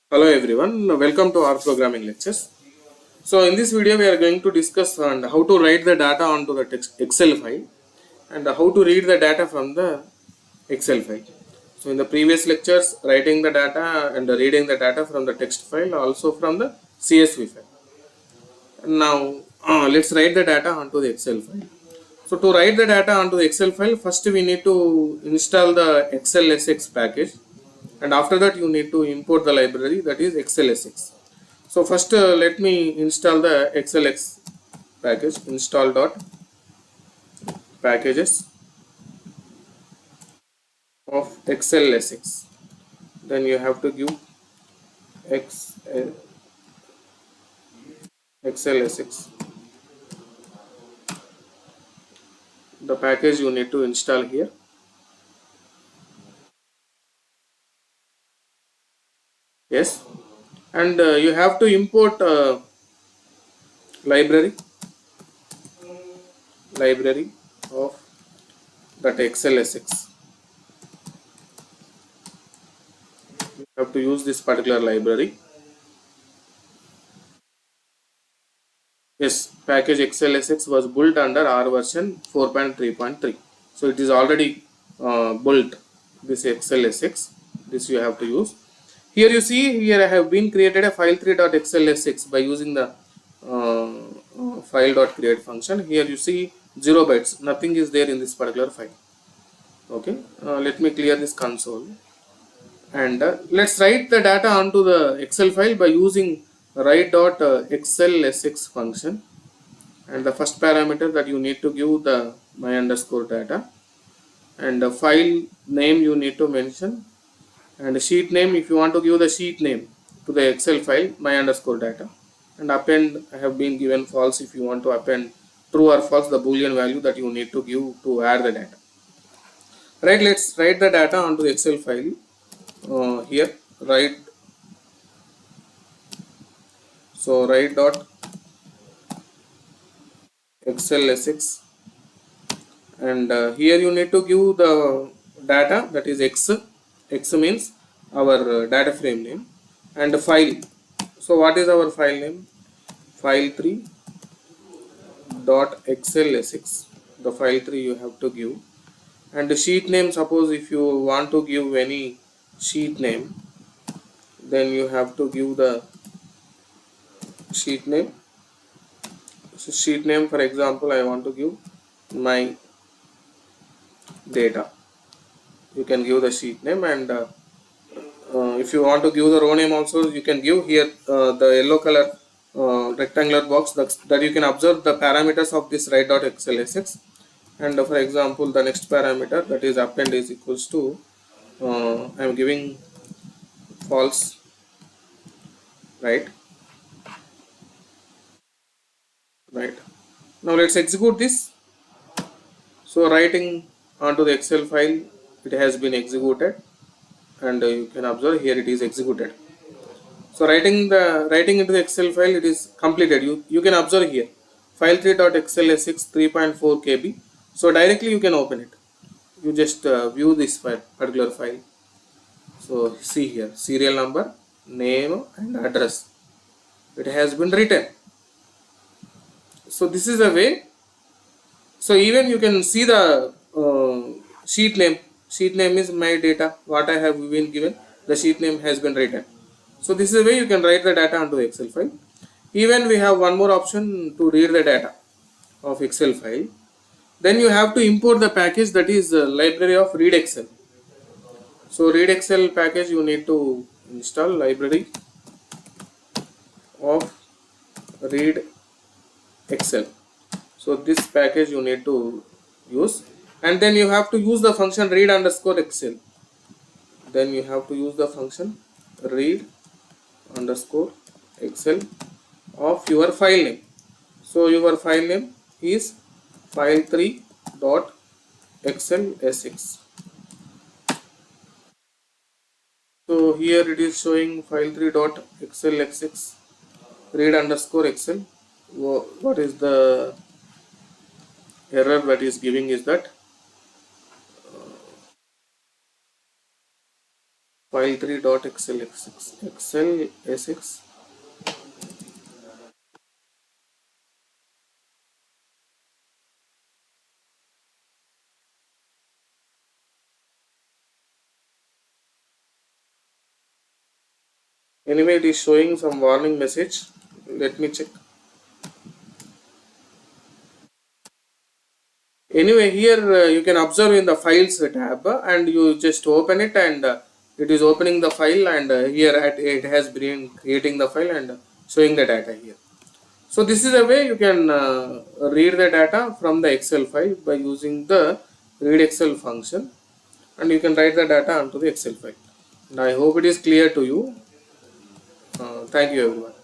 Hello everyone, welcome to our programming lectures. So in this video we are going to discuss on how to write the data onto the Excel file and how to read the data from the Excel file. So in the previous lectures, writing the data and reading the data from the text file, also from the CSV file. Now let's write the data onto the Excel file. So to write the data onto the Excel file, first we need to install the XLSX package, and after that you need to import the library, that is XLSX. So first let me install the XLX package. Install dot packages of XLSX. Then you have to give XLSX. The package you need to install here. Yes, and you have to import library of that XLSX. You have to use this particular library. Yes, package XLSX was built under R version 4.3.3. So it is already built, this XLSX. This you have to use. Here you see, here I have been created a file3.xlsx by using the file.create function. Here you see 0 bytes, nothing is there in this particular file. Okay, let me clear this console. And let's write the data onto the Excel file by using write.xlsx function. And the first parameter that you need to give the my underscore data, and the file name you need to mention, and the sheet name, if you want to give the sheet name to the Excel file, my underscore data, and append I have been given false. If you want to append true or false, the boolean value that you need to give to add the data. Right, let's write the data onto the Excel file. Here write, so write dot XLSX, and here you need to give the data, that is x means our data frame name, and file. So what is our file name? File3 dot xlsx. The file3 you have to give, and the sheet name, suppose if you want to give any sheet name, then you have to give the sheet name. So sheet name, for example, I want to give my data. You can give the sheet name, and if you want to give the row name also, you can give here the yellow color rectangular box, that you can observe the parameters of this write.xlsx. And for example, the next parameter, that is append, is equals to I am giving false, right. Now let's execute this. So writing onto the Excel file, it has been executed, and you can observe here it is executed. So writing into the Excel file, it is completed. You can observe here file3.xlsx 3.4 KB. So directly you can open it. You just view this particular file. So see here, serial number, name and address, it has been written. So this is a way. So even you can see the sheet name. Sheet name is my data, what I have been given, the sheet name has been written. So this is a way you can write the data onto the Excel file. Even we have one more option to read the data of Excel file. Then you have to import the package, that is library of read Excel. So read Excel package, you need to install library of read Excel. So this package you need to use, and then you have to use the function read underscore Excel. Then you have to use the function read underscore Excel of your file name. So your file name is file3.xlsx. So here it is showing file3.xlsx read underscore Excel. What is the error that is giving is that file3.xlsx. Anyway, it is showing some warning message. Let me check. Anyway, here you can observe in the files tab, and you just open it, and it is opening the file, and here it has been creating the file and showing the data here. So this is a way you can read the data from the Excel file by using the read Excel function, and you can write the data onto the Excel file. And I hope it is clear to you. Thank you everyone.